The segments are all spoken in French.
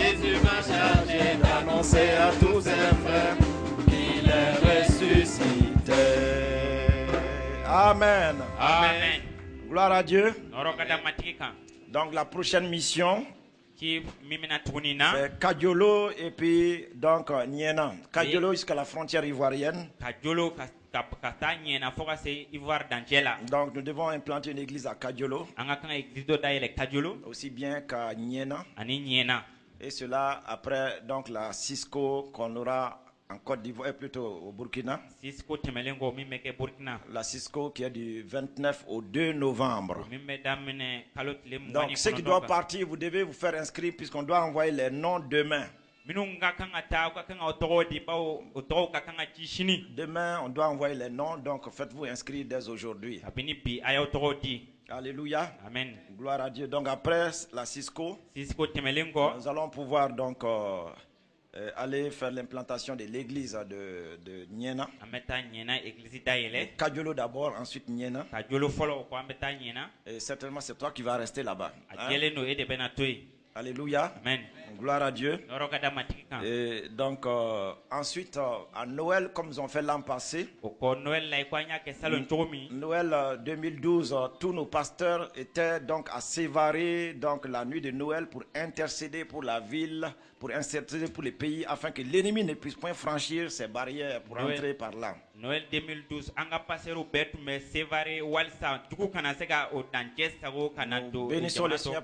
Jésus m'a chargé d'annoncer à tous ses frères qu'il est ressuscité. Amen. Amen. Gloire à Dieu. Norokada matika. Donc la prochaine mission, Qui mimina tunina. c'est Kadiolo et puis donc Niena. Kadiolo jusqu'à la frontière ivoirienne. Kajolo kata nyena foka se Ivoire d'Angela. Donc nous devons implanter une église à Kadiolo, Anga kan église do daile Kajolo aussi bien qu'à Niena. ani nyena. Et cela après donc la Cisco qu'on aura en Côte d'Ivoire, et plutôt au Burkina. Sisko temelengo mimeke Burkina. La Cisco qui est du 29 au 2 novembre. Mimme damine kalot le Donc ceux qui doivent partir, vous devez vous faire inscrire puisqu'on doit envoyer les noms demain. Minunga kanga ta ka kanga otoro di ba otoro ka kanga chishini. Demain, on doit envoyer les noms, donc faites-vous inscrire dès aujourd'hui. Abini bi aya otoro di. Alléluia. Amen. Gloire à Dieu. Donc après la Cisco, Sisko temelengo nous allons pouvoir donc aller faire l'implantation de l'église de Niena. ameta nyena église daile. Kadiolo d'abord, ensuite Niena. Kajolo follow ko ameta nyena. Et certainement c'est toi qui vas rester là-bas. Hein? Ajele no ede benatoi. Alléluia. Amen. Gloire à Dieu. Norokada matika. Et donc ensuite à Noël, comme ils ont fait l'an passé, Oko Noël la ikwanya ke salon tomi. Noël 2012, tous nos pasteurs étaient donc à Sévaré, donc la nuit de Noël, pour intercéder pour la ville, pour intercéder pour les pays, afin que l'ennemi ne puisse point franchir ces barrières pour Noël. entrer par là. Noël 2012 anga pasero betu me sevare walsa tuku kana sega o danjesta go kana do. Bénissons le Seigneur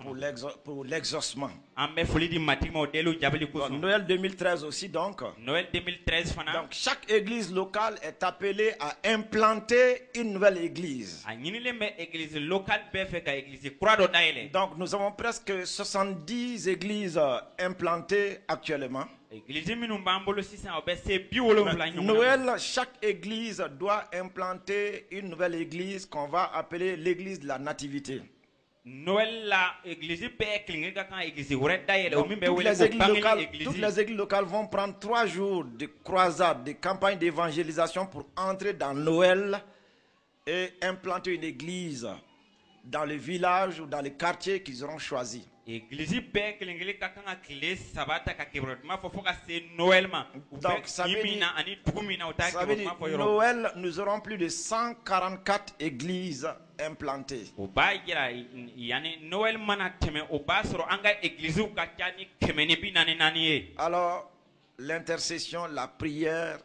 pour l'exaucement. Ambe folidi matimo delu jabali Donc, kuso. Noël 2013 aussi donc. Noël 2013 fana. Donc chaque église locale est appelée à implanter une nouvelle église. A nyinile me église locale befe ka église croix daile. Donc nous avons presque 70 églises implantées actuellement. Église minu mbambolo sisan obese bi wolonfla nyuma. Noël, chaque église doit implanter une nouvelle église qu'on va appeler l'église de la nativité. Noël la église pe klinge ka kan église wure daile o Donc, mi be toutes, wele les ko églises bangeli locales, église. toutes les églises locales vont prendre 3 jours de croisade, de campagne d'évangélisation pour entrer dans Noël et implanter une église dans le village ou dans le quartier qu'ils auront choisi. Église pe klingeli ka kan akile sabata ka kibrotma fo ka se Noël ma. Donc ça veut dire, Imina ani tukumina ota ça veut dire, kibrotma fo yoro. Noël, nous aurons plus de 144 églises implantées. O ba jira yani Noël mana teme o ba soro anga église ka tani kemeni bi nani nani e. Alors, l'intercession, la prière,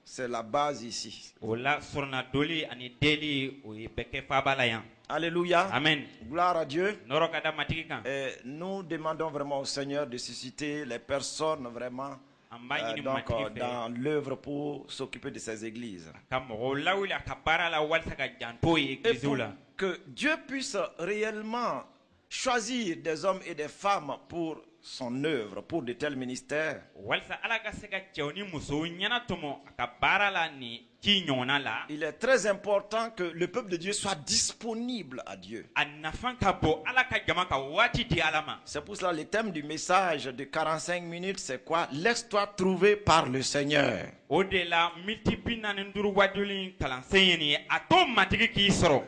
c'est la base ici. O la sorna doli ani deli o beke fa balayan. Alléluia. Amen. Gloire à Dieu. Noro kada matiki kan. Et nous demandons vraiment au Seigneur de susciter les personnes vraiment Amba yini donc, matiki fe. dans l'œuvre pour s'occuper de ces églises. Kam o lawli akabara la walsa ka janto e Et église pour la. que Dieu puisse réellement choisir des hommes et des femmes pour son œuvre, pour de tels ministères, Walsa ala ka se ka chewni muso nyana tomo akabara la ni ki nyona la. il est très important que le peuple de Dieu soit disponible à Dieu. Anafan ka bo ala ka jama ka wati di alama. C'est pour cela le thème du message de 45 minutes, c'est quoi? Laisse-toi trouver par le Seigneur. O de la multipina nduru wadulin kalanseyeni ato matiki ki soro.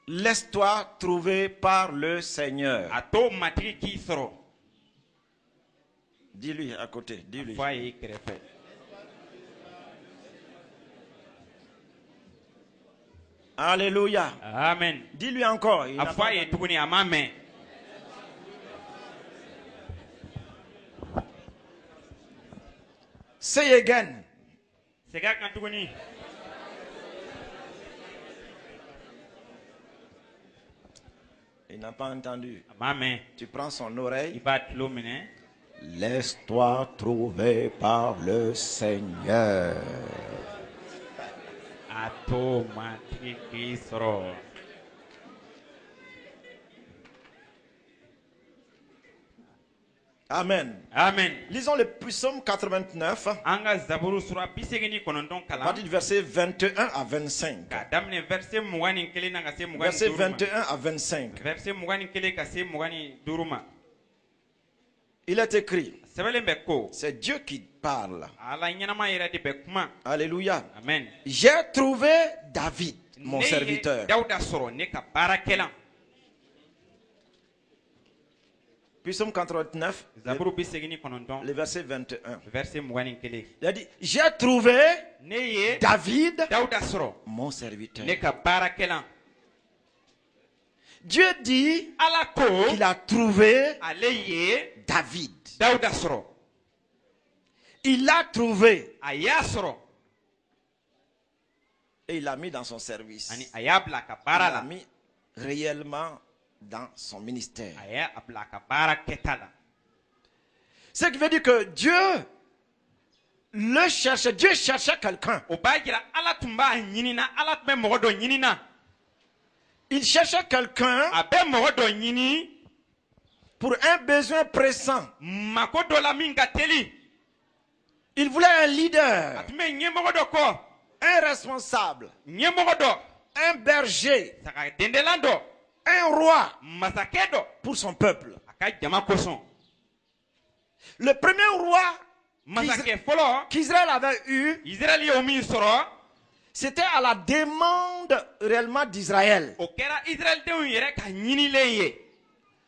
Laisse-toi trouver par le Seigneur. Ato matiki ki soro. Dis-lui à côté, dis-lui. Foye krefe. Alléluia. Amen. Dis-lui encore. il n'a pas Afoye entendu. tukuni amame. Say again. Sega kan tukuni. Il n'a pas entendu. Amame. Tu prends son oreille. Ibat lumine. Laisse-toi trouver par le Seigneur. Ato matiki ki soro. Amen. Amen. Lisons le psaume 89, Anga zaburu sura bisegini konondon à kala. partir du verset 21 à 25. Ka damne verset mugani kele na kase mugani Verset duruma. 21 à 25. Verset mugani kele kase mugani duruma. Il est écrit, Sebele beko. c'est Dieu qui parle. Ala nyanama yera di bekuma. Alléluia. Amen. J'ai trouvé David, mon serviteur. Dauda soro ne ka barakelan. Puis Psaume 89, Zaburu bi segini kononton. le verset 21. Verset mugani kele. Il a dit, j'ai trouvé Ne ye David, Dawuda soro. mon serviteur. Ne ka barakelan. Dieu dit Ala ko qu'il a trouvé ale ye David. Dawuda soro. Il l'a trouvé Aya soro. et il l'a mis dans son service. Ani aya bla ka Il bara l'a la. mis réellement dans son ministère. Aya bla ka bara ketala. Ce qui veut dire que Dieu le cherchait. Dieu cherchait quelqu'un. O ba jira ala tumba nyinina, ala tun bɛ mɔgɔ dɔ ɲinina. Il cherchait quelqu'un A bɛ mɔgɔ dɔ ɲini pour un besoin pressant. mako dɔ la min ka teli. Il voulait un A leader, tun bɛ ɲɛmɔgɔ dɔ kɔ, un responsable, ɲɛmɔgɔ dɔ, un berger, saga dendelan dɔ, un roi masakɛ dɔ, pour son peuple. a ka jama kosɔn. Le premier roi Masakɛ fɔlɔ, qu'Israël avait eu, Israël ye o min sɔrɔ, c'était à la demande réellement d'Israël. o kɛra Israël denw yɛrɛ ka ɲinilen ye.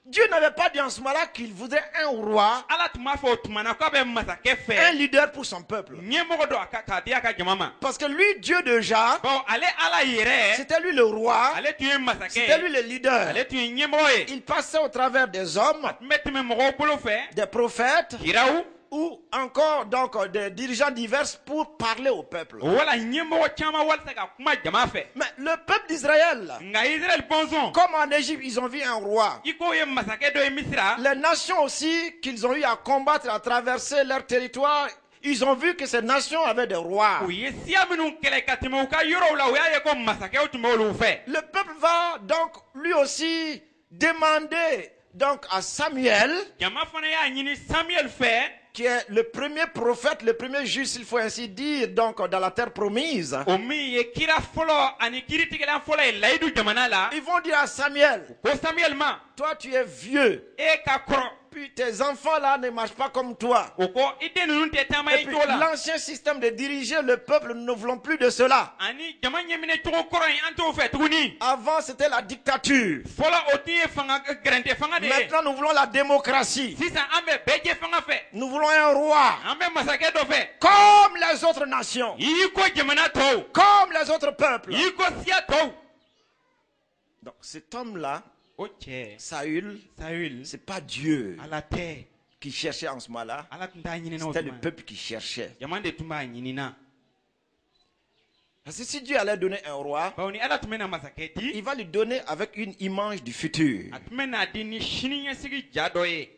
Dieu n'avait pas dit en ce moment-là qu'il voudrait un roi, Ala tun b'a fɔ o tuma na k'a bɛ masakɛ un fɛ, leader pour son peuple. ɲɛmɔgɔ dɔ k'a di a ka jama ma. Parce que lui, Dieu déjà, Bawo ale Ala yɛrɛ, c'était lui le roi, ale tun ye c'était lui masakɛ, le leader. ale tun ye ɲɛmɔgɔ ye. Il passait au travers des hommes, A tun bɛ tɛmɛ mɔgɔw bolo fɛ, des prophètes, kiraw, ou encore donc des dirigeants divers pour parler au peuple. wala ɲɛmɔgɔ caman walasa ka kuma jama fɛ. Mais le peuple d'Israël, Nka Israël bɔnsɔn, comme en Égypte, ils ont vu un roi. i k'o ye masakɛ dɔ ye Misira, Les nations aussi qu'ils ont eu à combattre, à traverser leur territoire, ils ont vu que ces nations avaient des rois. u ye siya minnu kɛlɛ ka tɛmɛ u ka yɔrɔw la, u y'a ye ko masakɛw tun b'olu fɛ. Le peuple va donc lui aussi demander donc à Samuel, Jama fana y'a ɲini Samuel fɛ, qui est le premier prophète, le premier juge, s'il faut ainsi dire, donc dans la terre promise. o min ye kira fɔlɔ ani kiritigɛla fɔlɔ ye layidu jamana la. Ils vont dire à Samuel, Ko Samuel ma, toi tu es vieux, e ka kɔrɔ, puis tes enfants là ne marchent pas comme toi. o ko i den ninnu tɛ taama Et i puis cogo la. l'ancien système de diriger le peuple, nous ne voulons plus de cela. Ani jama ɲɛminɛ cogo kɔrɔ in an t'o fɛ tuguni. Avant c'était la dictature. Fɔlɔ o tun ye fanga gɛrɛntɛ fanga de ye. Maintenant nous voulons la démocratie. Sisan an bɛ bɛɛ jɛ fanga fɛ. Nous voulons un roi An bɛ masakɛ dɔ fɛ. comme les autres nations, I y'i ko jamana tɔw, comme les autres peuples. i y'i ko siya tɔw. Donc cet homme-là, O cɛ, Saül, Saül, c'est pas Dieu ala tɛ, qui cherchait en ce moment-là, ala tun t'a ɲinina o c'était le tuma. peuple qui cherchait. Jama de tun b'a ɲinina. Parce que si Dieu allait donner un roi, Bawo ni ala tun bɛna masakɛ di, il va lui donner avec une image du futur. a tun bɛna di ni sini ɲɛsigi ja dɔ ye.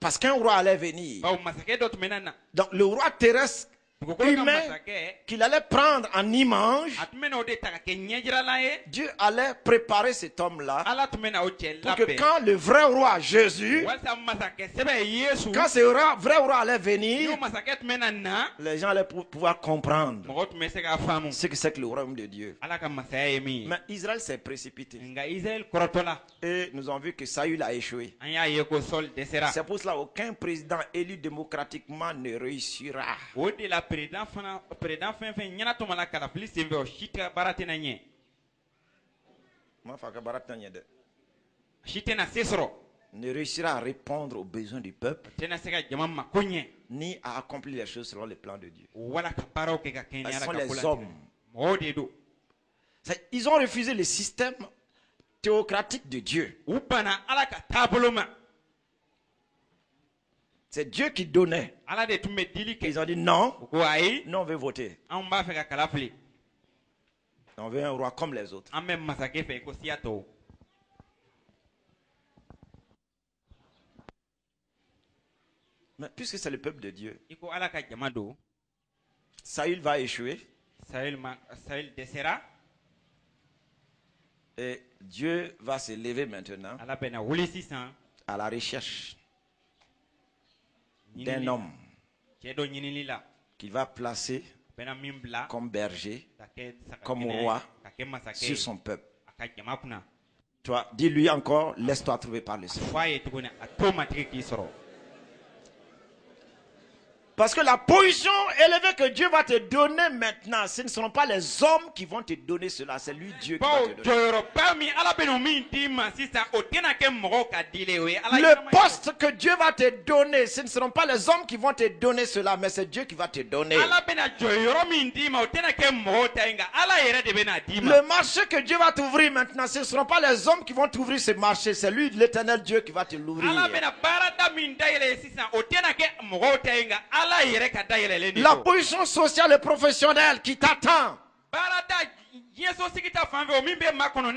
Parce qu'un roi allait venir. Bawo masakɛ dɔ tun bɛna na. Donc le roi terrestre Dugukolo ka humain masakɛ, qu'il allait prendre en image, a tun bɛna o de ta ka kɛ ɲɛjirala ye. Dieu allait préparer cet homme-là Ala tun bɛna o cɛ pour que labɛn. quand le vrai roi Jésus, Walasa masakɛ sɛbɛn Yesu, quand ce vrai roi allait venir, n'o masakɛ tun bɛna na, les gens allaient pouvoir comprendre mɔgɔ tun bɛ se k'a faamu. ce que c'est que le royaume de Dieu. Ala ka masaya ye min ye. Mais Israël s'est précipité Nka Israël kɔrɔtɔla, et nous avons vu que Saül a échoué. an y'a ye ko Sɔl dɛsɛra. C'est pour cela qu'aucun président élu démocratiquement ne réussira. O de la président fɛn fɛn ɲɛna tuma la kalafili sen fɛ o si tɛ baara tɛna ɲɛ, Moi, Faka Barat Tanyede, si tɛna se sɔrɔ, ne réussira à répondre aux besoins du peuple tɛna se ka jama mako ɲɛ, ni à accomplir les choses selon le plan de Dieu. wala ka baaraw kɛ ka kɛɲɛ ni Ce Ala sont ka ko les la hommes. mɔgɔw de don. Ils ont refusé le système théocratique de Dieu. U banna Ala ka taabolo ma. C'est Dieu qui donnait. Ala de tun bɛ dili Et kɛ. ils ont dit non, U ko ayi, non, on veut voter. anw b'a fɛ ka kala fili, On veut un roi comme les autres. an bɛ masakɛ fɛ ko siya tɔw. Mais puisque c'est le peuple de Dieu, I ko Ala ka jama don, Saül va échouer Saül dɛsɛra, et Dieu va se lever maintenant Ala bɛna wuli sisan à la recherche ɲinili d'un la. homme Cɛ dɔ ɲinili la, qu'il va placer bɛna min bila comme berger ka kɛ saga comme kɛnɛ ye, roi ka kɛ masakɛ sur ye son peuple. a ka jama kunna. Toi, dis-lui encore, laisse-toi trouver par le Seigneur. Fɔ a ye tuguni a to matigi k'i sɔrɔ. Parce que la position élevée que Dieu va te donner maintenant, ce ne seront pas les hommes qui vont te donner cela, c'est lui Dieu qui va te donner. Le poste que Dieu va te donner, ce ne seront pas les hommes qui vont te donner cela, mais c'est Dieu qui va te donner. Le marché que Dieu va t'ouvrir maintenant, ce ne seront pas les hommes qui vont t'ouvrir ce marché, c'est lui, l'éternel Dieu, qui va te l'ouvrir. La position sociale et professionnelle qui t'attend.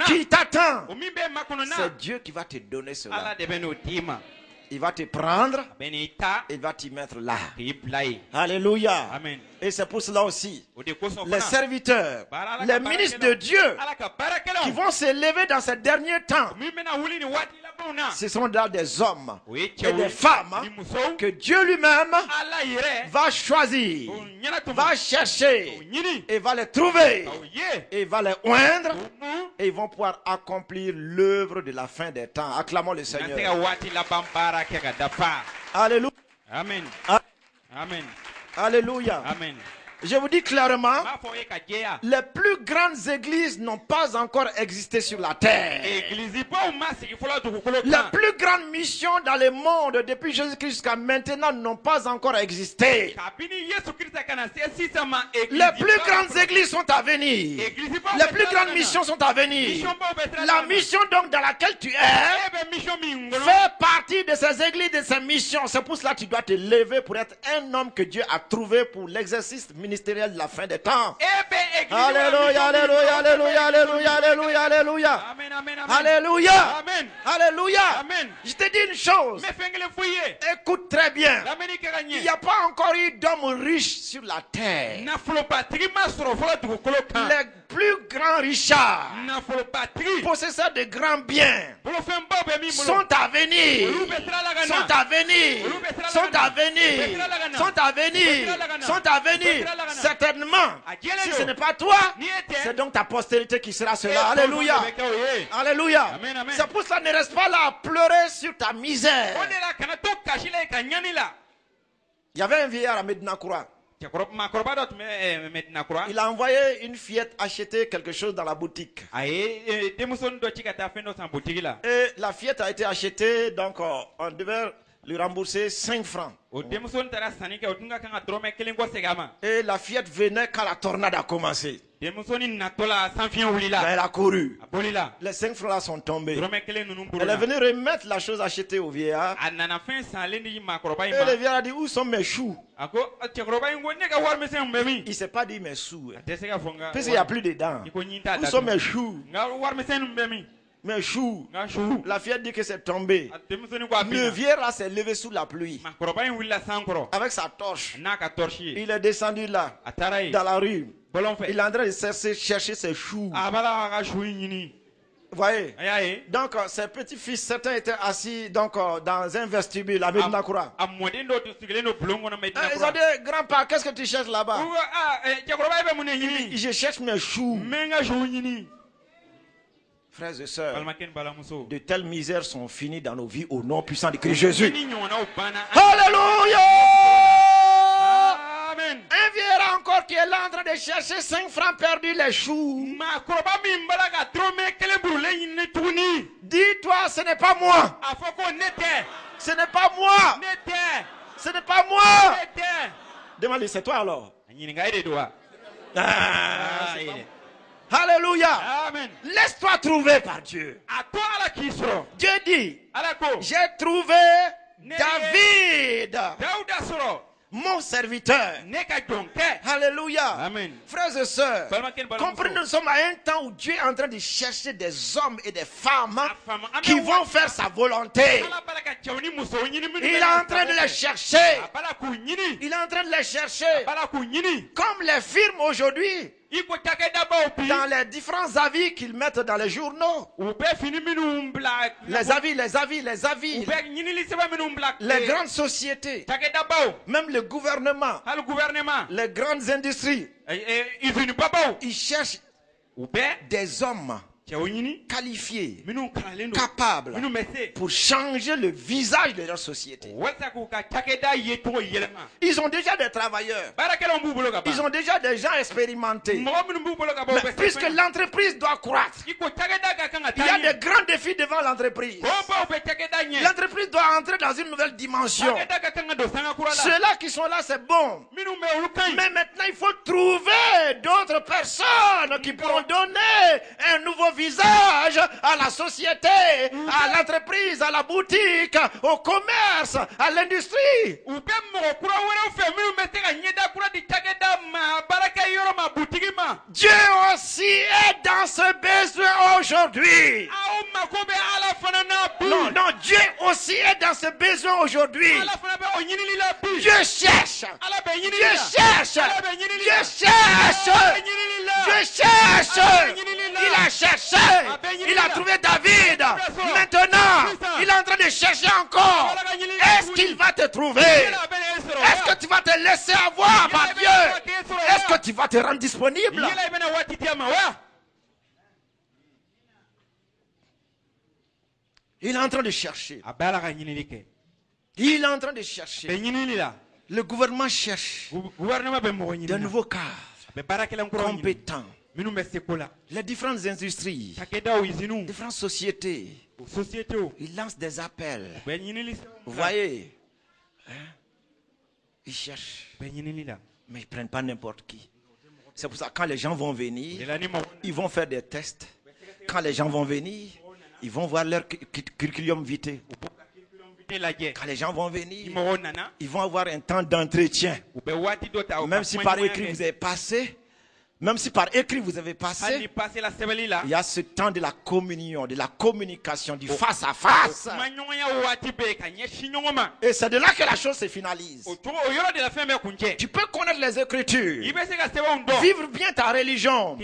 Qui t'attend. C'est Dieu qui va te donner cela. Il va te prendre. Il va t'y mettre là. Alléluia. Amen. Et c'est pour cela aussi, les serviteurs, les ministres de Dieu qui vont s'élever dans ces derniers temps, ce sont là des hommes et des femmes que Dieu lui-même va choisir, va chercher et va les trouver et va les oindre et ils vont pouvoir accomplir l'œuvre de la fin des temps. Acclamons le Seigneur. Alléluia. Amen. Amen. Alléluia. Amen. Je vous dis clairement, les plus grandes églises n'ont pas encore existé sur la terre. Les plus grandes missions dans le monde depuis Jésus-Christ jusqu'à maintenant n'ont pas encore existé. Les plus grandes églises sont à venir. Les plus grandes missions sont à venir. La mission donc dans laquelle tu es fait partie de ces églises, de ces missions. C'est pour cela que tu dois te lever pour être un homme que Dieu a trouvé pour l'exercice ministériel de la fin des temps. Alléluia, alléluia, alléluia, alléluia, alléluia, alléluia. Amen, amen, amen. Alléluia. Amen. Alléluia. Amen. Je te dis une chose. Écoute très bien. Il n'y a pas encore eu d'homme riche sur la terre. Les plus grands richards, possesseurs de grands biens, sont à venir. Sont à venir. Sont à venir. Sont à venir. Sont à venir. Certainement. Si ce n'est pas toi, c'est donc ta postérité qui sera cela. Alléluia. Alléluia. C'est pour cela ne reste pas là à pleurer sur ta misère. Il y avait un vieillard à Medina Koura. Il a envoyé une fillette acheter quelque chose dans la boutique. Et la fillette a été achetée, donc on devait lui rembourser 5 francs. Et la fillette venait quand la tornade a commencé. Elle a couru. Les 5 francs là sont tombés. Elle est venue remettre la chose achetée au vieillard. Et le vieillard a dit, où sont mes choux? Il ne s'est pas dit mes sous. Parce qu'il n'y a plus de dents. Où sont mes choux? Mes choux. La fillette dit que c'est tombé. Le vieillard là s'est levé sous la pluie. Avec sa torche. Il est descendu là. Dans la rue. Il est en train de chercher ses choux. Vous voyez? Donc ses petits-fils, certains étaient assis donc, dans un vestibule à Medina Koura. Ils ont dit, grand-père, qu'est-ce que tu cherches là-bas? Je cherche mes choux. Frères et sœurs, de telles misères sont finies dans nos vies au nom puissant de Christ Jésus. Alléluia! Amen. Un vieillard encore qui est là en train de chercher 5 francs perdus les choux. Dis-toi, ce n'est pas moi. Ce n'est pas moi. Ce n'est pas moi. Demande-lui, c'est toi alors. Alléluia. Amen. Laisse-toi trouver par Dieu. Dieu dit, j'ai trouvé David, mon serviteur. Alléluia. Amen. Frères et sœurs, comprenez, nous sommes à un temps où Dieu est en train de chercher des hommes et des femmes qui vont faire sa volonté. Il est en train de les chercher. Il est en train de les chercher. Comme les firmes aujourd'hui, dans les différents avis qu'ils mettent dans les journaux. Les avis. Les grandes sociétés. Même le gouvernement. Les grandes industries. Ils cherchent des hommes qualifiés, capables pour changer le visage de leur société. Ils ont déjà des travailleurs. Ils ont déjà des gens expérimentés. Mais puisque l'entreprise doit croître, il y a des grands défis devant l'entreprise. L'entreprise doit entrer dans une nouvelle dimension. Ceux-là qui sont là, c'est bon. Mais maintenant, il faut trouver d'autres personnes qui pourront donner un nouveau visage à la société, à l'entreprise, à la boutique, au commerce, à l'industrie. Dieu aussi est dans ce besoin aujourd'hui. Non, Dieu aussi est dans ce besoin aujourd'hui. Dieu cherche. Dieu cherche. Dieu cherche. Dieu cherche. Il a cherché. Il a trouvé David. Maintenant, il est en train de chercher encore. Est-ce qu'il va te trouver? Est-ce que tu vas te laisser avoir par Dieu? Est-ce que tu vas te rendre disponible? Il est en train de chercher. Il est en train de chercher. Le gouvernement cherche de nouveaux cadres compétents. Les différentes industries, différentes sociétés, ils lancent des appels. Vous voyez, ils cherchent, mais ils ne prennent pas n'importe qui. C'est pour ça que quand les gens vont venir, ils vont faire des tests. Quand les gens vont venir, ils vont voir leur curriculum vitae. Quand les gens vont venir, ils vont avoir un temps d'entretien. Même si par écrit vous avez passé, même si par écrit vous avez passé, il y a ce temps de la communion, de la communication, du face à face. Et c'est de là que la chose se finalise. Tu peux connaître les Écritures, vivre bien ta religion,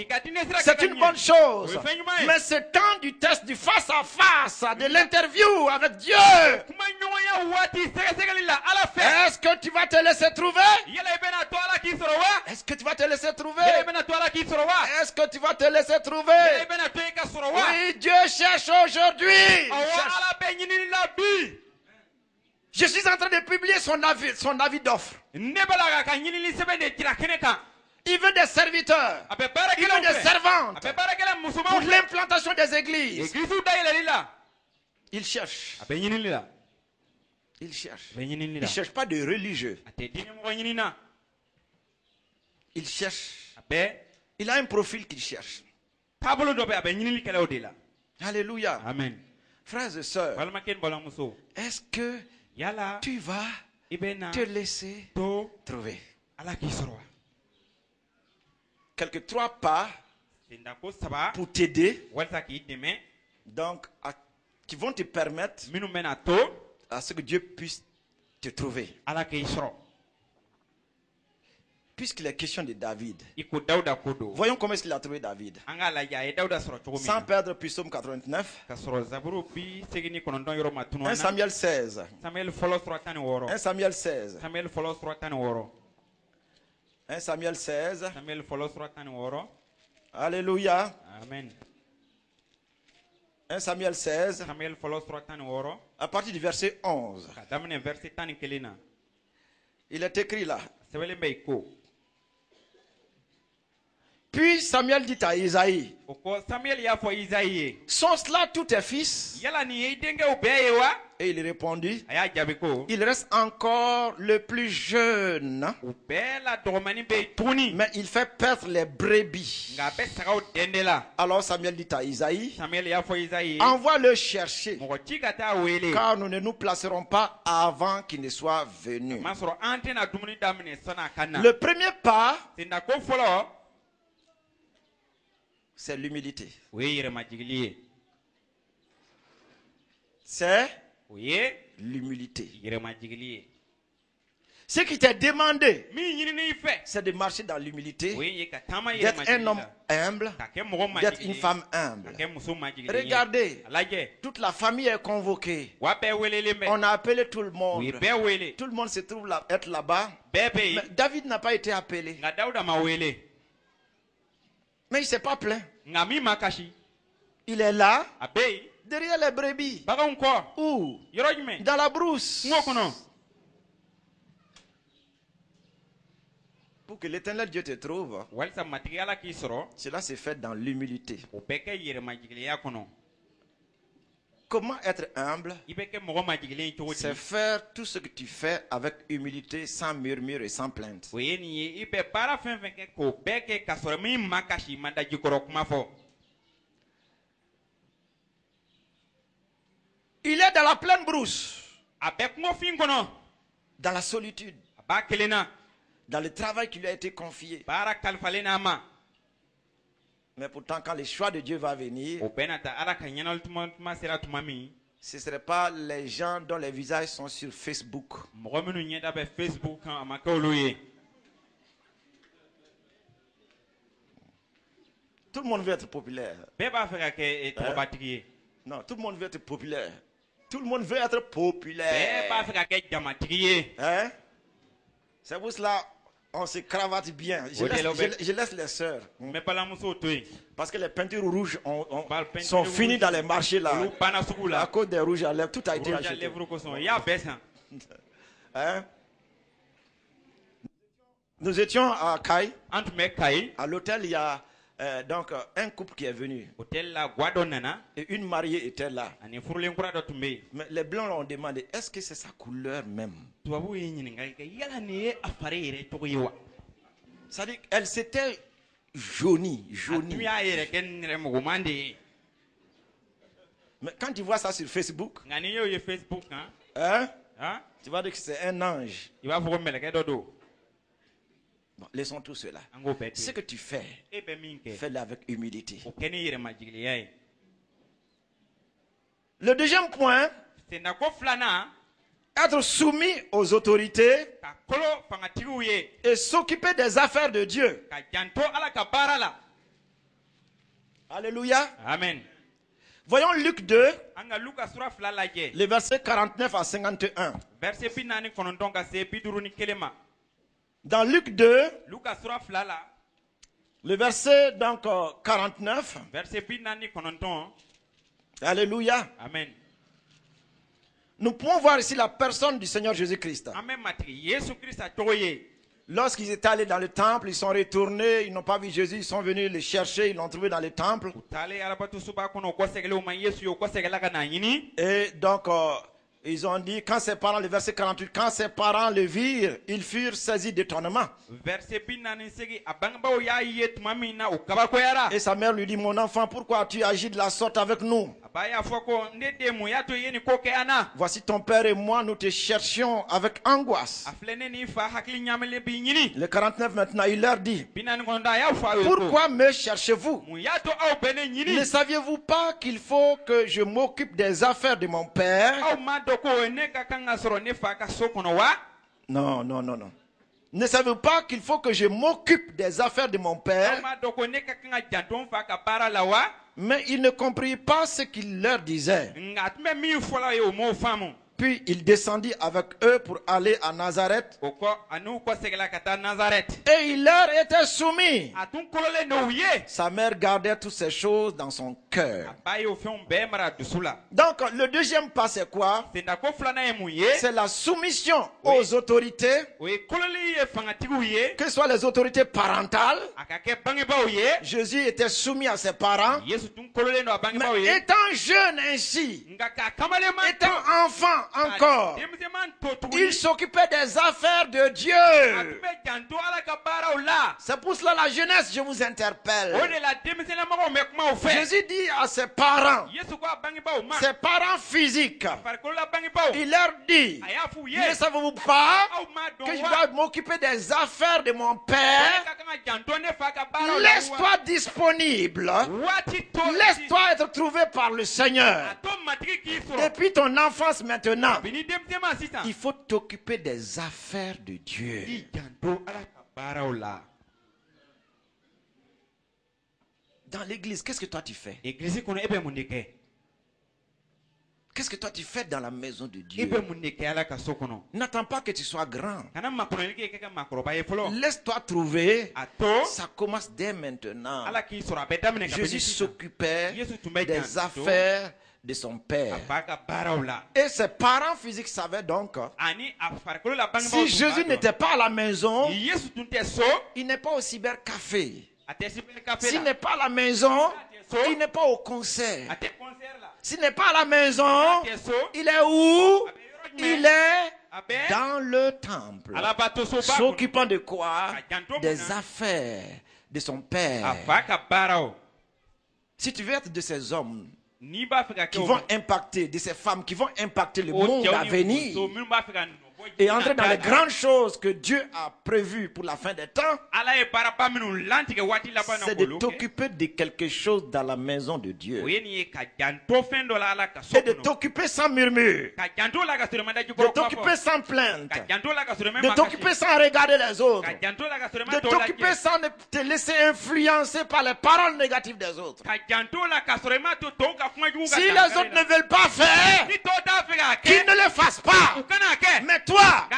c'est une bonne chose. Mais ce temps du test, du face à face, de l'interview avec Dieu, est-ce que tu vas te laisser trouver? Est-ce que tu vas te laisser trouver? Est-ce que tu vas te laisser trouver? Oui, Dieu cherche aujourd'hui. Je suis en train de publier son avis d'offre. Il veut des serviteurs. Il veut des servantes pour l'implantation des églises. Il cherche. Il cherche. Il ne cherche pas de religieux. Il cherche. Il a un profil qu'il cherche. Alléluia. Amen. Frères et sœurs, est-ce que tu vas te laisser trouver? Quelques 3 pas pour t'aider, donc qui vont te permettre à ce que Dieu puisse te trouver. Puisqu'il est question de David, voyons comment est-ce qu'il a trouvé David. Sans perdre Psaume 89, 1 Samuel 16. 1 Samuel 16. 1 Samuel 16. Alléluia. Amen. 1 Samuel 16. À partir du verset 11. Il est écrit là. Puis Samuel dit à Isaïe, sont-ce là tous tes fils? Et il répondit, il reste encore le plus jeune, mais il fait perdre les brebis. Alors Samuel dit à Isaïe, envoie le chercher, car nous ne nous placerons pas avant qu'il ne soit venu. Le premier pas, c'est l'humilité. C'est l'humilité. Ce qui t'est demandé, c'est de marcher dans l'humilité, d'être un homme humble, d'être une femme humble. Regardez, toute la famille est convoquée. On a appelé tout le monde. Tout le monde se trouve être là-bas. Mais David n'a pas été appelé. Mais il ne s'est pas plaint. Il est là, Abe. derrière les brebis. Baga unko. Où? Yorojme. Dans la brousse. Ngokono. Pour que l'Éternel Dieu te trouve, Walsa materiala ki soro. cela se fait dans l'humilité. Obeke yere majigiliya kono. Comment être humble? Ibeke mogo majigiliya chogodi. C'est faire tout ce que tu fais avec humilité, sans murmure et sans plainte. Oyeni ye ibe para fenfenke ko beke kasoro mi makashi madaji koro kuma fo. Il est dans la pleine brousse, Abe kungo fin kono. dans la solitude, Aba kelena. dans le travail qui lui a été confié. Para kalfalena ma. Mais pourtant, quand le choix de Dieu va venir, Obenata ala kanyana tuma sera tumami. ce ne seraient pas les gens dont les visages sont sur Facebook. Mogo menu nyeda be Facebook kan amaka oloye. Tout le monde veut être populaire. Beba fera ke tobatiki. Non, tout le monde veut être populaire. Tout le monde veut être populaire. Beba fera ke jamatiki. Hein? C'est pour cela on se cravate bien. Je laisse les sœurs. Mais pas la muso toi. Parce que les peintures rouges Peinture sont rouge. finies dans les marchés là. Olu bana sugu la. À cause des rouges à lèvres, tout a été Rouge à acheté. lèvres ko son. Ya besa. Hein? Nous étions à Kai. Entre me kai. À l'hôtel, il y a donc un couple qui est venu. Hotel la Guado nana. Et une mariée était là. Ani furulen kura do tumbe. Mais les blancs ont demandé, est-ce que c'est sa couleur même? Tubabu yinyinga ke yala ne afare yere to yiwa. C'est-à-dire qu'elle s'était jaunie. Atu ya yere ken re mugumande. Mais quand tu vois ça sur Facebook, Ngani yo ye Facebook hein. hein, Hein? tu vas dire que c'est un ange. Il va vous meleke dodo. Bon, laissons tout cela. Ango beti. Ce que tu fais, Ebe minke. fais-le avec humilité. Okeni yere majigiliya. Le deuxième point, Senda ko flana être soumis aux autorités ka kolo fangatigu ye. et s'occuper des affaires de Dieu. Ka janto ala ka bara la. Alléluia. Amen. Voyons Luc 2, Anga Luka sura fla laje. les versets 49 à 51. Verset binani kononton ka se biduru ni kelema. Dans Luc 2, Luka sura fla la. le verset donc 49. Verset binani kononton. Alléluia. Amen. Nous pouvons voir ici la personne du Seigneur Jésus-Christ. Amen matri. Yesu Christa toye. Lorsqu'ils étaient allés dans le temple, ils sont retournés, ils n'ont pas vu Jésus, ils sont venus le chercher, ils l'ont trouvé dans le temple. Tale arabatu suba kono ko segele ma Yesu yo ko segela kana yini. Et donc, ils ont dit, quand ses parents, le verset 48, quand ses parents le virent, ils furent saisis d'étonnement. Verset binani segi abangba o ya yet mamina o kabako yara. Et sa mère lui dit, mon enfant, pourquoi as-tu agi de la sorte avec nous? Abaya foko ndede mo ya to yeni ko ke ana. Voici ton père et moi, nous te cherchions avec angoisse. Aflene ni fa hakli nyamele bi yini. Le 49 maintenant, il leur dit, Binani konda ya fa yo. pourquoi me cherchez-vous? Mo ya to au bene yini. Ne saviez-vous pas qu'il faut que je m'occupe des affaires de mon père? Au ma doko ne ka kanga soro ne fa ka so kono wa. Non, non, non, non. Ne savez-vous pas qu'il faut que je m'occupe des affaires de mon Au père? ma doko ne ka kanga janton fa ka bara la wa. Mais ils ne comprirent pas ce qu'il leur disait. Ngatme mi fola yo mo famu. Puis il descendit avec eux pour aller à Nazareth. Oko anu ko segela kata Nazareth. Et il leur était soumis. Atun kolole no ye. Sa mère gardait toutes ces choses dans son cœur. Abaye o fion be mara dusula. Donc le deuxième pas c'est quoi? Senda ko flana e mu ye. C'est la soumission aux autorités, O e kolole ye fangatigu ye. que ce soit les autorités parentales. Akake bangi ba o ye. Jésus était soumis à ses parents. Yesu tun kolole no abangi ba o Mais ye. étant jeune ainsi, Ngaka kamale man. étant enfant encore, Demse man to tu. il s'occupait des affaires de Dieu. Atube janto ala ka bara o la. C'est pour cela la jeunesse, je vous interpelle. O de la demse na mo me kuma o fe. Jésus dit à ses parents, Yesu ko abangi ba o ma. ses parents physiques, Par ko la bangi ba o. il leur dit, Aya fu ye. ne savez-vous pas Au ma don que je wa. dois m'occuper des affaires de mon père? Laisse-toi disponible. Laisse-toi être trouvé par le Seigneur. Depuis ton enfance maintenant, il faut t'occuper des affaires de Dieu. Dans l'église, qu'est-ce que toi tu fais? Qu'est-ce que toi tu fais dans la maison de I Dieu? bɛ mun de kɛ Ala ka so kɔnɔ? N'attends pas que tu sois grand. Kana makɔnɔli kɛ ka makɔrɔba ye fɔlɔ. Laisse-toi trouver. A to Ça commence dès maintenant. Ala k'i sɔrɔ a bɛ daminɛ kabini Jésus sisan. s'occupait Yesu tun bɛ des janto affaires de son a père. fa ka baaraw la. Et ses parents physiques savaient donc, Ani a farikolo la bangebaaw si tun Jésus b'a dɔn. n'était pas à la maison, Yesu tun tɛ so il n'est pas au cybercafé. a tɛ cybercafé S'il la n'est pas à la maison, il n'est pas au concert. a tɛ concert la S'il n'est pas à la maison, a tɛ so il est où? a bɛ yɔrɔ Il jumɛn est a bɛ dans le temple, Ala b'a to soba kɔnɔ s'occupant de quoi? ka janto mun Des na affaires de son a père. fa ka baaraw. Si tu veux être de ces hommes N'i b'a fɛ ka qui kɛ o vont impacter, de ces femmes qui vont impacter le o monde cɛw à ni venir muso minnu b'a fɛ ka nɔ bɔ et diɲɛ entrer dans na les da la. grandes choses que Dieu a prévues pour la fin des temps, Ala ye baaraba minnu lantigɛ waati laban na c'est de k'olu kɛ. t'occuper de quelque chose dans la maison de Dieu. O ye nin ye ka janto fɛn dɔ la Ala ka so Et de kɔnɔ. t'occuper sans murmure, Ka janto la ka sɔrɔ i ma daji de kɔrɔ kuma t'occuper fɔ. sans plainte, Ka janto la ka sɔrɔ i ma de makasi. t'occuper sans regarder les autres, Ka janto la ka sɔrɔ i ma de tɔw t'occuper lajɛ. sans te laisser influencer par les paroles négatives des autres. Ka janto la ka sɔrɔ i ma to tɔw ka kuma jugu ka Si les dankari autres la. ne veulent pas faire, Ni tɔw t'a fɛ k'a qu'ils kɛ ne le fassent pas. u kana kɛ. Mais toi, Nka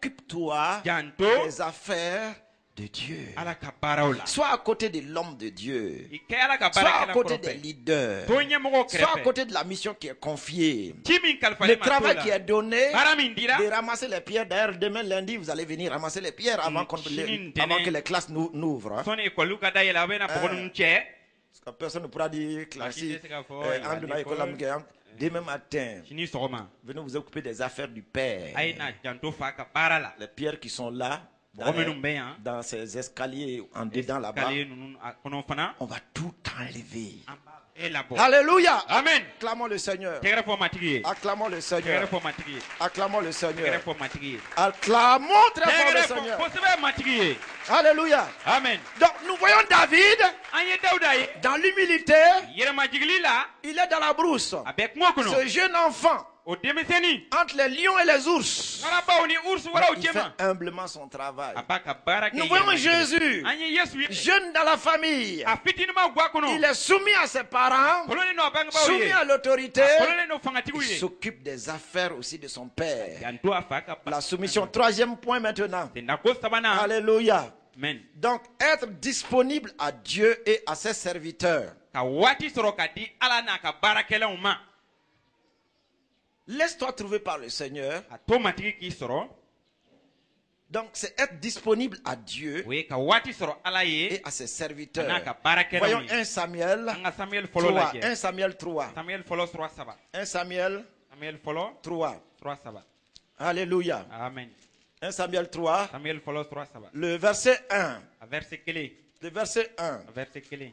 occupe-toi janto des affaires de Dieu. Ala ka baaraw la. Sois à côté de l'homme de Dieu. I kɛ Ala ka Sois à baarakɛla côté des kɔrɔfɛ. leaders. To ɲɛmɔgɔw Sois à kɛrɛfɛ. côté de la mission qui est confiée. Ci min Le kalifalen ma t'o travail qui la. est donné Baara min dira. de ramasser les pierres. D'ailleurs, demain lundi, vous allez venir ramasser les pierres avant, Sini avant ntɛnɛn. que les classes n'ouvrent. hein. Sɔnni ekɔliw ka dayɛlɛ a bɛ na bɔgɔ ninnu cɛ. Parce que personne ne pourra dire Qui classique. dit que En donnant école américaine. Demain matin, Sini sɔgɔma. venez vous occuper des affaires du Père. A ye na janto fa ka baara la. Les pierres qui sont là, Bɔgɔ minnu bɛ yan. dans ces escaliers en dedans là-bas, Escalier ninnu a kɔnɔ fana. on va tout enlever. An b'a bɛɛ labɔ. Alléluia. Amen. Acclamons le Seigneur. Tɛgɛrɛ fɔ matigi ye. Acclamons le Tɛgɛrɛ Seigneur. fɔ matigi ye. Acclamons le Tɛgɛrɛ Seigneur. fɔ matigi ye. Acclamons très fort le Tɛgɛrɛ fɔ Seigneur. kosɛbɛ matigi ye. Alléluia. Amen. Donc nous voyons David An ye Dawuda ye. dans l'humilité, Yɛrɛmajigili la. il est dans la brousse. A bɛ kungo kɔnɔ. Ce jeune enfant, O denmisɛnnin. entre les lions et les ours, Ngarabaw ni ursu wɛrɛw il fait cɛma. humblement son travail. A b'a ka baara kɛ Nous voyons yɛrɛmajigili. Jésus, An ye Yesu ye. jeune dans la famille. A fitinima guwa kɔnɔ. Il est soumis à ses parents, Kɔlɔnni n'o bangebaaw soumis ye. à l'autorité. A kɔlɔnni n'o fangatigiw Il ye. s'occupe des affaires aussi de son père. Janto a fa ka baara. La soumission. Troisième point maintenant. Sendako sabanan. Alléluia. Amen. Donc, être disponible à Dieu et à ses serviteurs. Ka waati sɔrɔ ka di Ala n'a ka baarakɛlaw ma. Laisse-toi trouver par le Seigneur. A to matigi k'i sɔrɔ. Donc, c'est être disponible à Dieu O ye ka waati sɔrɔ Ala et ye. à ses A n'a serviteurs. ka baarakɛlaw Voyons ye. 1 Samuel An ka Samuel 3. fɔlɔ 1 lajɛ. Samuel 3. Samuel fɔlɔ sura saba. 1 Samuel Samuel fɔlɔ 3. sura saba. Alléluia. Amen. 1 Samuel 3. Samuel fɔlɔ sura saba. Le verset 1. A verset kelen. Le verset 1. A verset kelen.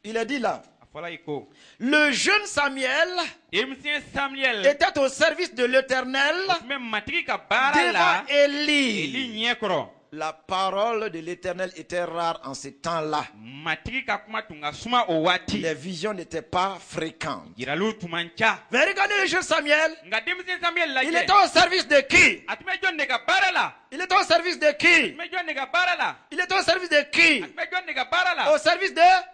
Il est dit là. A fɔla ye ko. Le jeune Samuel Denmisɛn Samuel. était au service de l'Éternel O tun bɛ matigi ka baara devant la. Eli Élie. ɲɛ kɔrɔ. La parole de l'Éternel était rare en ce temps-là. Matigi ka kuma tun ka suma o waati. Les visions n'étaient pas fréquentes. Yiraliw tun man ca. Mais regardez le jeune Samuel. Nka denmisɛn Samuel Il lajɛ. était au service de qui? A tun bɛ jɔn de ka baara la? Il était au service de A qui? tun bɛ jɔn de ka baara la? Il était au service de qui? A tun bɛ jɔn de ka baara la? Au service de A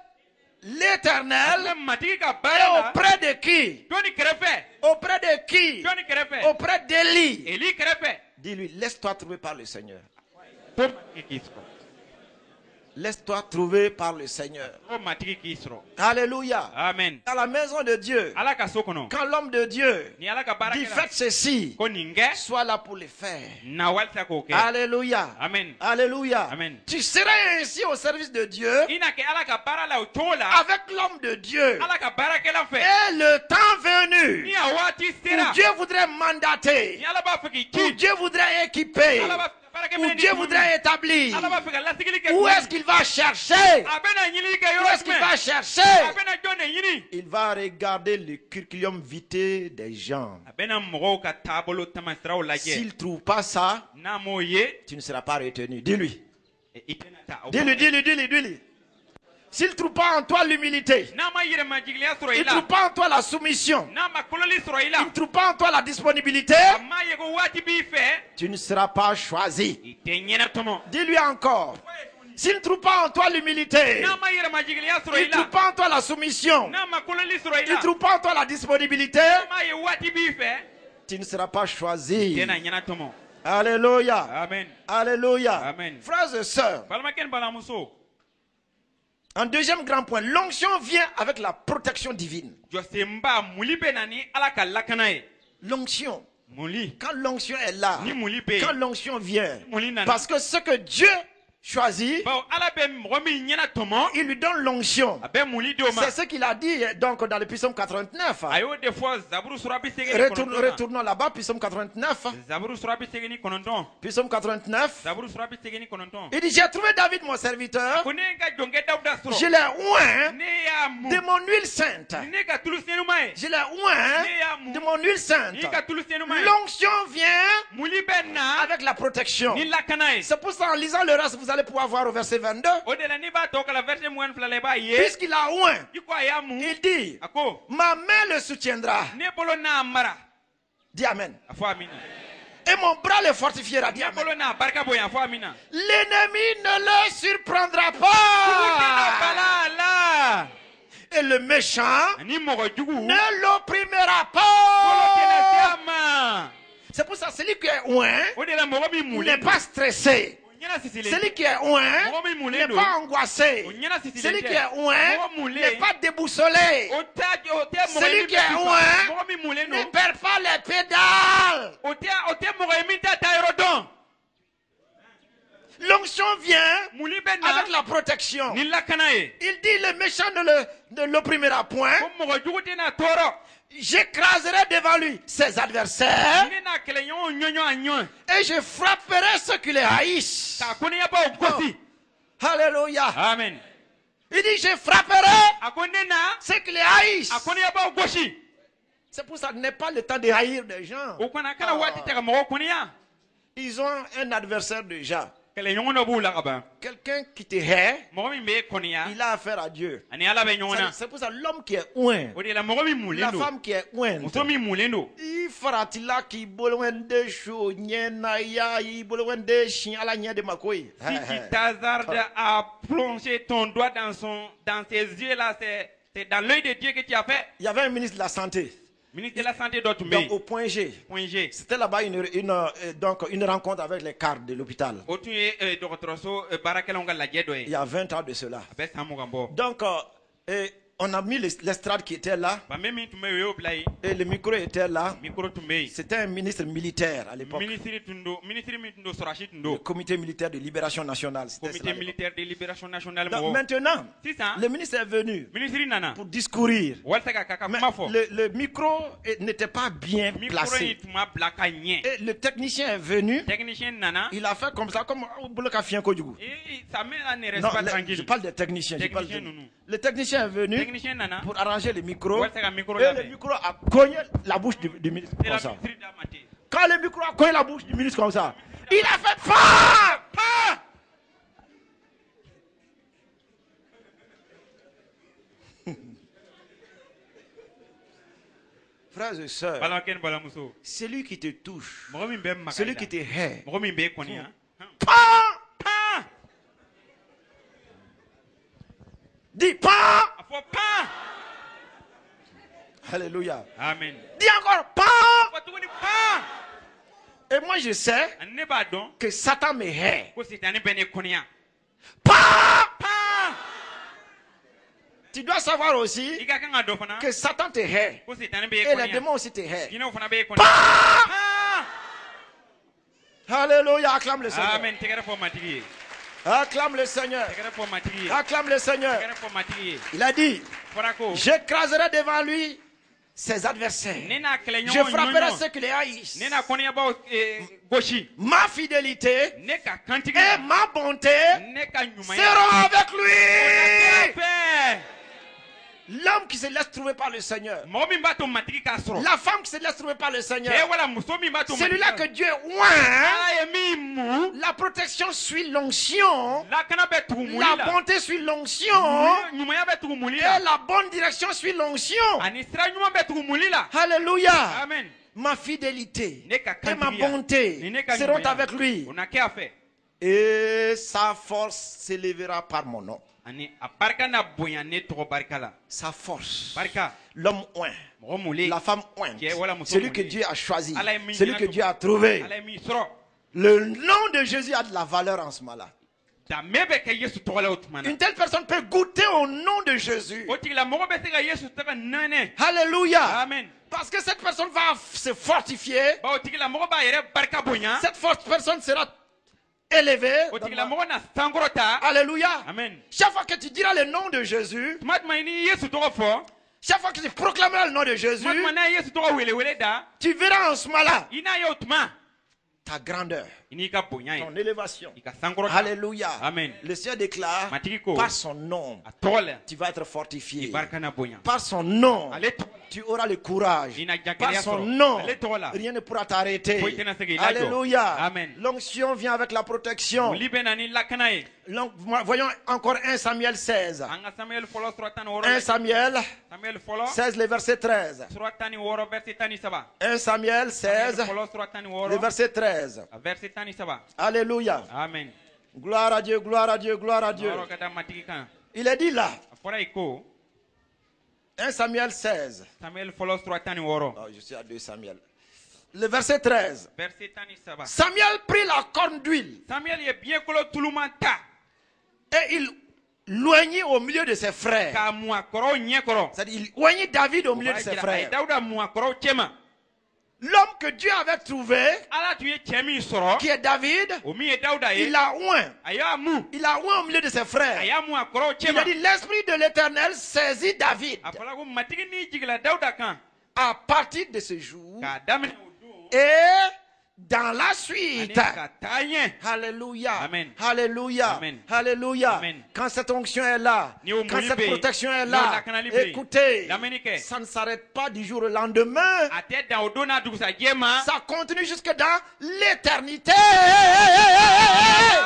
l'Éternel. tun bɛ matigi ka Et baara la? auprès de qui? Jɔnni kɛrɛfɛ? Auprès de qui? Jɔnni kɛrɛfɛ? Auprès d'Élie. Eli kɛrɛfɛ. Dis-lui, laisse-toi trouver par le Seigneur. To matigi k'i sɔrɔ. Laisse-toi trouver par le Seigneur. To matigi k'i sɔrɔ. Alléluia. Amen. Dans la maison de Dieu, Ala ka so kɔnɔ. quand l'homme de Dieu Ni Ala ka baara dit kɛla. faites ceci, Ko nin kɛ. sois là pour le faire. Na walisa k'o kɛ. Alléluia. Amen. Alléluia. Amen. Tu serais ainsi au service de Dieu I na kɛ Ala ka baara la o cogo la. avec l'homme de Dieu. Ala ka baarakɛla fɛ. Et le temps venu Ni a waati où sera. Dieu voudrait mandater, Ni Ala b'a fɛ k'i où ci. Dieu voudrait équiper, Ala b'a fɛ ka où baarakɛminɛn di Dieu tuma voudrait min. établir, Ala b'a fɛ ka lasigili kɛ où tuma est-ce min. qu'il va chercher? A bɛna ɲinili kɛ Où yɔrɔ est-ce qu'il va jumɛn? A chercher? bɛna jɔn de ɲini? Il va regarder le curriculum vitae des gens. A bɛna mɔgɔw ka taabolo tamasiraw lajɛ. S'il ne trouve pas ça, N'a m'o ye. tu ne seras pas retenu. Dis-lui. I tɛna taa. O Dis-lui, dis-lui, dis-lui, dis-lui. S'il ne trouve pas en toi l'humilité, N'a ma yɛrɛmajigiliya sɔrɔ il i ne trouve la. pas en toi la soumission, N'a ma kololi sɔrɔ i il la. ne trouve pas en toi la disponibilité, A m'a ye ko waati b'i fɛ. tu ne seras pas choisi. I tɛ ɲɛnatɔmɔ. Dis-lui encore. S'il ne trouve pas en toi l'humilité, na ma yɛrɛ majigiliya sɔrɔ il i ne trouve la pas en toi la soumission, n'a ma kololi sɔrɔ i il ne la trouve pas en toi la disponibilité, ma ye waati b'i fɛ tu ne seras pas choisi. tɛna ɲɛna tɔmɔ Alléluia. amen Alléluia. Amen. Frères et sœurs, balimakɛ ni balimamuso un deuxième grand point, l'onction vient avec la protection divine. jɔsenba muli bɛ na ni ala ka lakana ye L'onction, muli quand l'onction est là, ni muli bɛ quand yen l'onction vient, muli nana parce que ce que Dieu choisit, bawo ala bɛ mɔgɔ min ɲɛna tɔmɔ il lui donne l'onction. a bɛ muli di o ma C'est ce qu'il a dit donc dans le psaume 89. a y'o de fɔ zaburu sura bi segin ni kɔnɔntɔn Retournons là-bas, psaume 89. zaburu sura bi segin ni kɔnɔntɔn Psaume 89. zaburu sura bi segin ni kɔnɔntɔn Il dit, j'ai trouvé David mon serviteur, ko ne ye n ka jɔnkɛ dawuda je sɔrɔ l'ai oint ne y'a mu de mon huile sainte. ni ne ka tulu senuma ye Je l'ai oint de mon huile sainte. ni ka tulu senuma ye L'onction vient muli bɛ na avec la protection. ni lakana ye C'est pour ça, en lisant le reste, vous allez pouvoir voir au verset 22. o de la n'i b'a tɔ kalan verset mugan ni fila la i b'a ye Puisqu'il a oint, i ko a y'a mu il dit, a ko ma main le soutiendra. ne bolo n'a mara Dis Amen. a fɔ amina Et mon bras le fortifiera. Dis ne Amen. bolo n'a barika bonya a fɔ amina L'ennemi ne le surprendra tɛna pas. bala a la Et le méchant ani mɔgɔ jugu bolo ne l'opprimera tɛna se pas. a ma C'est pour ça, celui qui est oint o de la mɔgɔ min n'est mulen pas stressé. o ɲɛna sisilen Celui qui est oint mɔgɔ min n'est mulen pas don angoissé. o ɲɛna sisilen Celui qui tɛ est oint mɔgɔ mulen n'est pas déboussolé. o tɛ mɔgɔ Celui ye min qui est bɛ oint sifa mɔgɔ min mulen ne don perd pas les pédales. o tɛ mɔgɔ ye min tɛ taa yɔrɔ dɔn L'onction vient muli bɛ na avec la protection. ni lakana ye Il dit le méchant ne l'opprimera point. ko mɔgɔ jugu tɛna tɔɔrɔ J'écraserai devant lui ses adversaires ne n'a kɛlɛɲɔgɔnw ɲɔɲɔ a ɲɔgɔn et je frapperai ceux qui les haïssent. k'a kɔnɔyabaw gosi Alléluia. amen Il dit je frapperai a ko ne na ceux qui les haïssent. a kɔnɔyabaw gosi C'est pour ça que n'est pas le temps de haïr des gens. o kana kana waati tɛ ka mɔgɔw kɔnɔya Ils ont un adversaire déjà. kɛlɛɲɔgɔn dɔ b'u la ka ban Quelqu'un qui te hait, mɔgɔ min b'e kɔnɔya il a affaire à Dieu. ani ala bɛ ɲɔgɔn na C'est pour ça l'homme qui est oint, o de la mɔgɔ min la mulen don femme qui est ointe, muso min mulen don il faratila qui bolwende sho nyena ya i bolwende shin ala nya de makoi. si tu t'hazardes à plonger ton doigt dans ses yeux là c'est dans l'œil de Dieu que tu as fait Il y avait un ministre de la santé. ministre de la santé dɔ tun bɛ Donc yen au point G. point G C'était là-bas donc une rencontre avec les cadres de l'hôpital. o tun ye dɔgɔtɔrɔso baarakɛlaw ka lajɛ dɔ Il ye y a 20 ans de cela. a bɛ san mugan bɔ Donc on a mis l'estrade qui était là banbɛ min tun bɛ yen o y'o bila yen et le micro était là. micro tun bɛ yen C'était un ministre militaire à l'époque. ministre min tun don sɔrɔsi tun Le don comité militaire de libération nationale. C'était comité cela à l'époque. militaire de libération nationale Donc mɔgɔw maintenant, sisan le ministre est venu ministre nana pour discourir. walasa ka ka Mais kuma fɔ le micro n'était pas bien micro in placé. tun ma bila ka ɲɛ Et le technicien est venu. technicien nana Il a fait comme ça, comme au boulot qu'a fait un kojugu. ça ne reste Non, pas je tranquille parle des techniciens. Technicien, non. Le technicien est venu technicien nana pour arranger le micro. Ouais, c'est un micro Et là, le mais- micro a cogné la bouche du ministre c'est comme la ça. ministre d'Amaté Quand le micro a cogné la bouche du ministre comme ça, il a fait pas, pas. Frères et sœurs, balamakɛ balamuso celui qui te touche, mɔgɔ min bɛ maka celui i qui la te hait, mɔgɔ min bɛ kɔniya pas, pan dis pas. a fɔ pan Alléluia. amen Dis encore pas. a fɔ tuguni pan Et moi je sais ani ne b'a dɔn que Satan me hait. ko sitani bɛ ne kɔniya Pas. pan Tu dois savoir i aussi ka kan ka dɔ fana que Satan te hait. ko sitani bɛ Et e les kɔniya démons aussi te hait. jinɛw fana bɛ e kɔniya Pas. pan Alléluia. Acclame le Seigneur. amen tɛgɛrɛ fɔ matigi ye Acclame le Seigneur. tɛgɛrɛ fɔ matigi ye Acclame le Seigneur. tɛgɛrɛ fɔ matigi ye Il a dit, fɔra ko j'écraserai devant lui ses adversaires. ne n'a Je kɛlɛɲɔgɔn frapperai ɲɔɲɔ ceux qui les haïssent. ne n'a kɔniyabaw gosi Ma fidélité ne ka kantigi et ma bonté ne ka ɲumanya seront avec o lui. na kɛ fɛ L'homme qui se laisse trouver par le Seigneur. mɔgɔ min b'a to matigi k'a sɔrɔ La femme qui se laisse trouver par le cɛ Seigneur. wala muso min b'a to matigi Celui-là k'a que sɔrɔ Dieu oint, ala ye min mu la protection suit l'onction. lakana bɛ tugu muli La la bonté suit l'onction. ɲumanya bɛ tugu muli Et la la bonne direction suit l'onction. ani sira ɲuman bɛ tugu muli la Alléluia. amen Ma fidélité ne ka et ma kantigiya bonté ni ne ka seront ɲumanya avec lui. o na kɛ a fɛ Et sa force s'élèvera par mon nom. ani a barika na bonya ne tɔgɔ barika la. Sa force. Barika. L'homme oint. Mɔgɔ mule. La femme oint. Cɛ wala muso Celui que mule. Dieu a choisi. Ala ye min Celui que ɲinatu. Dieu a trouvé. Ala ye min sɔrɔ. Le nom de Jésus a de la valeur en ce moment-là. danbe bɛ kɛ Yesu tɔgɔ la o tuma na. Une telle personne peut goûter au nom de Jésus. o tigilamɔgɔ bɛ se ka Yesu tɔgɔ nɛnɛ. Alléluia. Amen. Parce que cette personne va se fortifier. bawo tigilamɔgɔ b'a yɛrɛ barika bonya. Cette forte personne sera élevée. o tigilamɔgɔ na sankɔrɔta. Alléluia. Amen. Chaque fois que tu diras le nom de Jésus, tuma tuma i ni Yesu tɔgɔ fɔ. chaque fois que tu proclameras le nom de Jésus, tuma tuma n'a ye Yesu tɔgɔ welewele da. tu verras en ce moment-là i n'a ye o tuma. ta grandeur, i n'i ka bonya ye. ton élévation. i ka sankɔrɔta. Alléluia. Amen. Le Seigneur déclare, matigi ko. par son nom, a tɔgɔ la. tu vas être i fortifié. barika na bonya. Par son nom, ale tɔgɔ. tu auras le courage. Ina jagɛlɛya Par son sɔrɔ. nom, Ale tɔgɔ la. rien ne pourra t'arrêter. Foyi tɛna se k'i lajɔ. Alléluia. Amen. L'onction vient avec la protection. Moli bɛ na ni lakana ye. Voyons encore 1 Samuel 16. an ka Samuel fɔlɔ sura 16. 1 Samuel Samuel fɔlɔ 16, le verset 13. sura 16 verset 13. 1 Samuel 16, fɔlɔ sura le 16 verset 13. verset 13. Alléluia. Amen. Gloire à Dieu, gloire à Dieu, gloire à Dieu. Yɔrɔ ka da matigi kan. Il est dit là, A fɔra yen ko 1 Samuel 16. Samuel fɔlɔ sura 16 Oh, je suis à 2 Samuel. Le verset 13. verset 13. Samuel prit la corne d'huile Samuel ye biɲɛkolo tuluman ta et il loignit au milieu de ses frères. k'a mun a kɔrɔw ɲɛ kɔrɔ. C'est-à-dire, il loignit David au O milieu de b'a ses jira a ye frères. Dawuda mun a kɔrɔw cɛma. L'homme que Dieu avait trouvé, Ala tun ye cɛ min sɔrɔ qui est David, o min ye Dawuda ye il l'a oint. a y'a mun. Il a oint au milieu de ses A frères. y'a mun a kɔrɔw Il a cɛma. dit, l'esprit de l'Éternel saisit David. A fɔra ko matigi n'i jigila Dawuda kan À partir de ce jour k'a daminɛ o don et dans la ani suite. ka taa ɲɛ. Alléluia. Amen. Alléluia. Amen. Alléluia. Amen. Quand cette onction est là, Ni o quand moli cette be yen, protection est ni o là, lakanali be yen, écoutez, lamɛnni kɛ. ça ne s'arrête pas du jour au lendemain. A tɛ dan o don n'a dugusajɛ ma. Ça continue jusque dans l'éternité.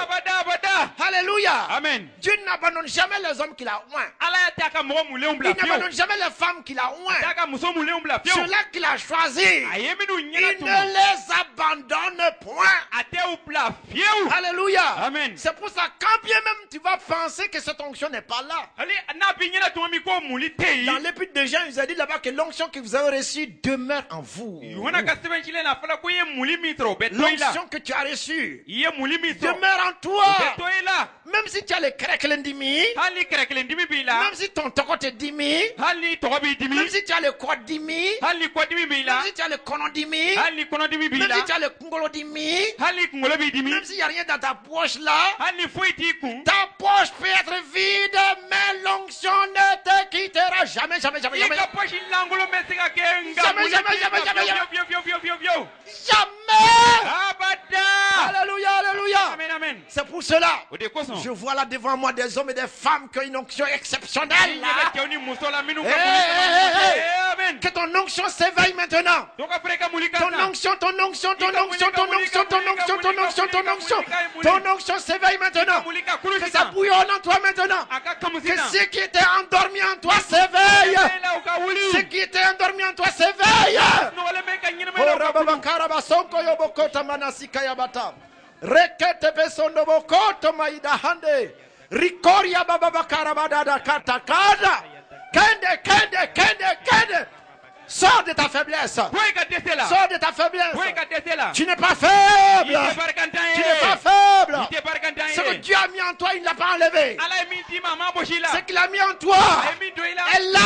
abada abada. Alléluia. Amen. Dieu n'abandonne jamais les hommes qu'il a oints. Ala y'a t'a ka mɔgɔ mulenw bila Il fiyewu. n'abandonne jamais les femmes qu'il a A oints. t'a ka muso mulenw bila fiyewu. Ceux-là qu'il a choisis, A ye minnu il ɲɛna ne tumu. les abandonne point. A tɛ u bila fiyewu. Alléluia. Amen. C'est pour ça, quand bien même tu vas penser que cette onction n'est pas là. hali n'a b'i ɲɛna tuma min ko muli tɛ Dans yen. l'épître de Jean, il a dit là-bas que l'onction que vous avez reçue demeure en vous. Yohana ka sɛbɛncilen na a fɔla ko i ye muli min sɔrɔ o bɛ to i la. L'onction que tu as reçue I ye muli min sɔrɔ demeure en o bɛ toi. to i la. Même si tu as le craquelindimi, hali ni kɛrɛ kelen dimi b'i la. même si ton toko te dimi, hali ni tɔgɔ b'i dimi. même si tu as le kɔdimi, hali ni kɔdimi b'i la. même si tu as le kɔnɔdimi, hali ni kɔnɔdimi b'i même la. si tu as le kungolodimi, hali ni kunkolo b'i dimi. même s'il n'y a rien dans ta poche là, hali ni foyi t'i kun. ta poche peut être vide, mais l'onction ne te quittera jamais, jamais, jamais, I jamais. ka posi lankolon bɛ se ka kɛ nka Jamais, muli jamais, t'i jamais, la jamais, fiyewu. Jamais. abada. Alléluia, alléluia. Amen amen. C'est pour cela. O de kosɔn. Je vois là devant moi des hommes et des femmes qui ont une onction exceptionnelle. I ɲɛ bɛ cɛw ni muso la minnu ka Hey, muli hey, hey, hey. amen. Que ton onction s'éveille maintenant. dɔ ka fara i ka muli kan Ton sa. onction, ton onction, ton onction, ton onction, ton onction, ton onction, ton onction. Ton onction s'éveille maintenant. muli ka kulu Que ça sisan. bouillonne en toi maintenant. a ka kamu Que sisan. ce qui était endormi en toi s'éveille. la u ka wuli. Ce qui était endormi en toi s'éveille. nɔgɔlen bɛ ka ɲɛnɛmaya Oh, la u ka kulu. Rababakaraba Sonko Yobokota Manasika Yabata. Rekete Besondo Bokoto Maida Hande. Rikoria Bababakarabada Katakada. Kende. Sors de ta faiblesse. bɔ i ka dɛsɛ la. Sors de ta faiblesse. bɔ i ka dɛsɛ la. Tu n'es pas I faible. tɛ barikantan Tu ye. n'es pas faible. I tɛ barikantan Ce que ye. Dieu a mis en toi, il ne l'a pas enlevé. ala ye min d'i ma a ma bosi la. Ce qu'il a mis en toi a ye min don i la. est là.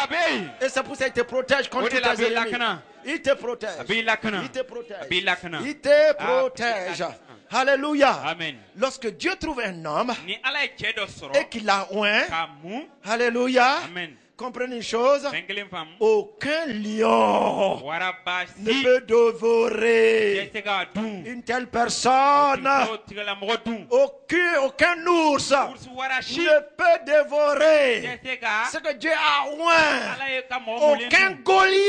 a bɛ yen. Et c'est pour ça qu'il te protège contre O de tes la b'i ennemis. lakana. Il te protège. a b'i lakana. Il te protège. a b'i lakana. Il te protège. Alléluia. Amen. Lorsque Dieu trouve un homme ni ala ye cɛ dɔ et sɔrɔ. qu'il a oint, ka mun. Alléluia. amen. Comprenez une chose, fɛn kelen faamu. aucun lion waraba ne si. peut cɛ dévorer tɛ k'a dun. une telle personne. o tigilamɔgɔ dun. Aucun ours ursu wara si. ne peut dévorer cɛ tɛ ka. ce que Dieu a oint. ala ye ka mɔgɔ mulen Aucun dun. Goliath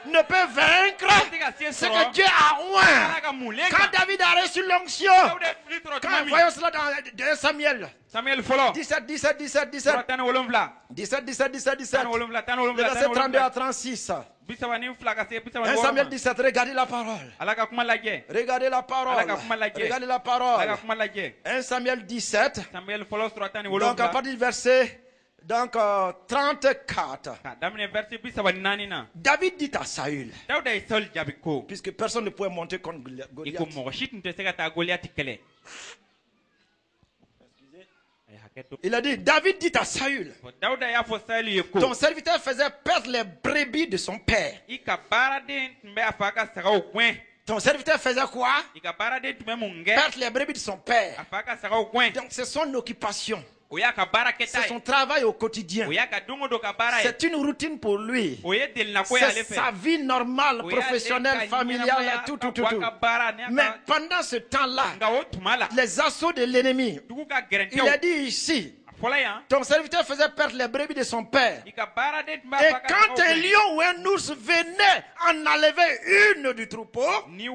ne peut vaincre cɛ tɛ C'est que Dieu a oint. Quand David a reçu l'onction, quand voyons cela dans 2 Samuel. Samuel follow. 17. Le verset 32 à 36. 1 Samuel 17, regardez la parole. Regardez la parole. Regardez la parole. 1 Samuel 17. Donc à partir du verset 34. David dit à Saül, puisque personne ne pouvait monter contre Goliath. Il a dit, David dit à Saül, ton serviteur faisait perdre les brebis de son père. Ton serviteur faisait quoi? Perdre les brebis de son père. Donc c'est son occupation. C'est son travail au quotidien. C'est une routine pour lui. C'est sa vie normale, professionnelle, familiale, tout. Mais pendant ce temps-là, les assauts de l'ennemi, il a dit ici, ton serviteur faisait perdre les brebis de son père. Et quand un lion ou un ours venait en enlever une du troupeau, je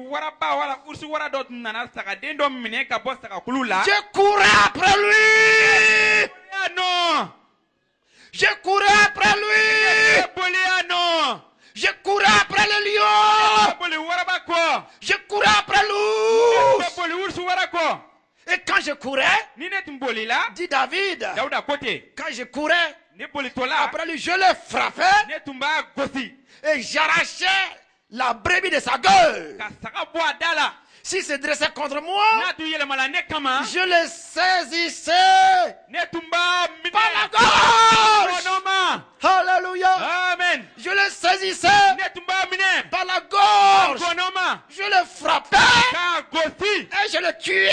courais après lui. Je courais après lui. Je courais après le lion. Je courais après l'ours. Et quand je courais, dit David, quand je courais après lui, je le frappais et j'arrachais la brebis de sa gueule. S'il se dressait contre moi, je le saisissais par la gorge. Alléluia. Amen. Je le saisissais par la gorge. Je le frappais et je le tuais.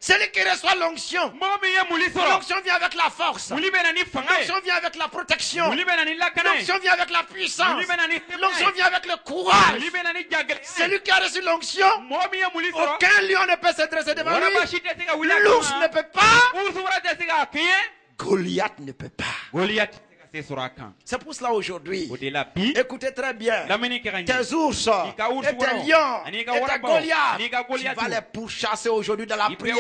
Celui qui reçoit l'onction, l'onction vient avec la force, l'onction vient avec la protection, l'onction vient avec la puissance, l'onction vient avec le courage. Celui qui a reçu l'onction, aucun lion ne peut se dresser devant lui, l'ours ne peut pas, Goliath ne peut pas. C'est pour cela aujourd'hui, écoutez très bien, tes ours et tes lions et tes Goliaths, tu vas les pourchasser aujourd'hui dans la prière.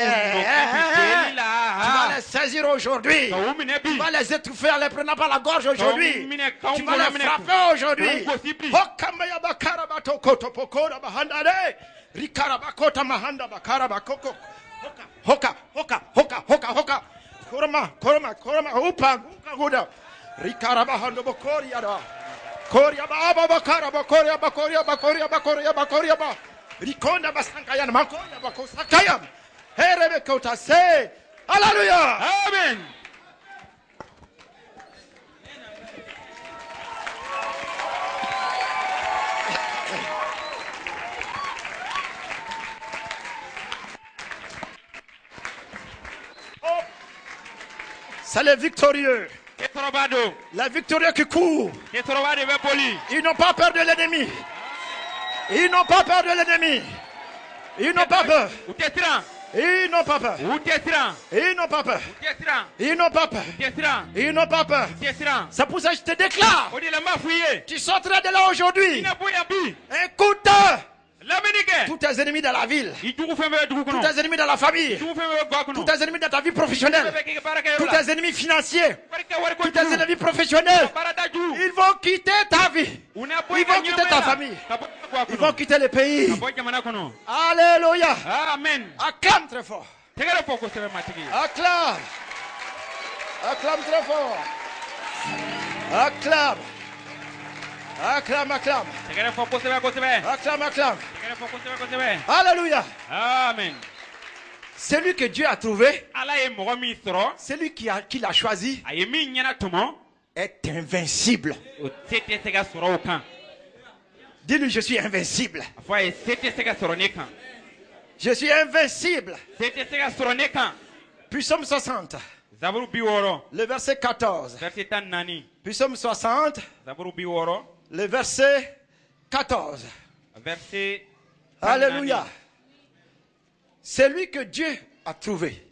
Tu vas les saisir aujourd'hui. Tu vas les étouffer en les prenant par la gorge aujourd'hui. Tu vas les frapper aujourd'hui. Rikarabahando bokoria da koria baba bakoria ba rikonda basankaya makoria bakosakaya herebe kota se hallelujah amen. C'est les victorieux. Les victorieux qui courent. Ils n'ont pas peur de l'ennemi. Ils n'ont pas peur de l'ennemi. Ils n'ont pas peur. Ils n'ont pas peur. Ils n'ont pas peur. Ils n'ont pas peur. Ils n'ont pas peur. C'est pour ça que je te déclare. Tu sortiras de là aujourd'hui. Écoute. Tous tes ennemis dans la ville, tous tes ennemis dans la famille, tous tes ennemis dans ta vie professionnelle, tous tes ennemis financiers, tous tes ennemis professionnels, ils vont quitter ta vie, ils vont quitter ta famille, ils vont quitter le pays. Alléluia. Amen. Acclame très fort. Acclame. Acclame très fort. Acclame. Acclame, acclame. Acclame, acclame. Alléluia. Amen. Celui que Dieu a trouvé, celui qui l'a choisi, est invincible. Dis-lui, je suis invincible. Je suis invincible. Puis Psaume 60. Le verset 14. Puis Psaume 60. Le verset 14. Alléluia. Celui que Dieu a trouvé.